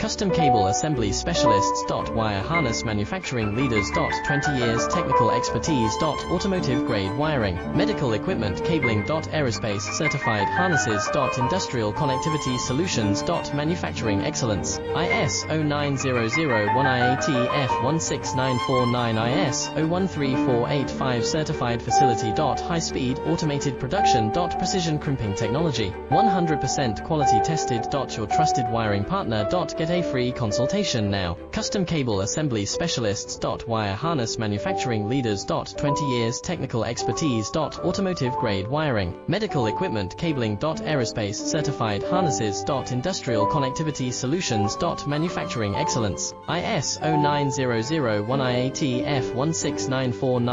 Custom Cable Assembly Specialists. Wire Harness Manufacturing Leaders. 20 years technical expertise. Automotive grade wiring, medical equipment cabling. Aerospace certified harnesses. Industrial connectivity solutions. Manufacturing excellence. IS 09001 IATF 16949 IS 013485 certified facility. High speed automated production. Precision crimping technology, 100% quality tested. Your trusted wiring partner. Get a free consultation now. Custom Cable Assembly Specialists. Wire Harness Manufacturing Leaders. 20 years technical expertise. Automotive grade wiring, medical equipment cabling. Aerospace certified harnesses. Industrial connectivity solutions. Manufacturing excellence. IS 09001 IATF 16949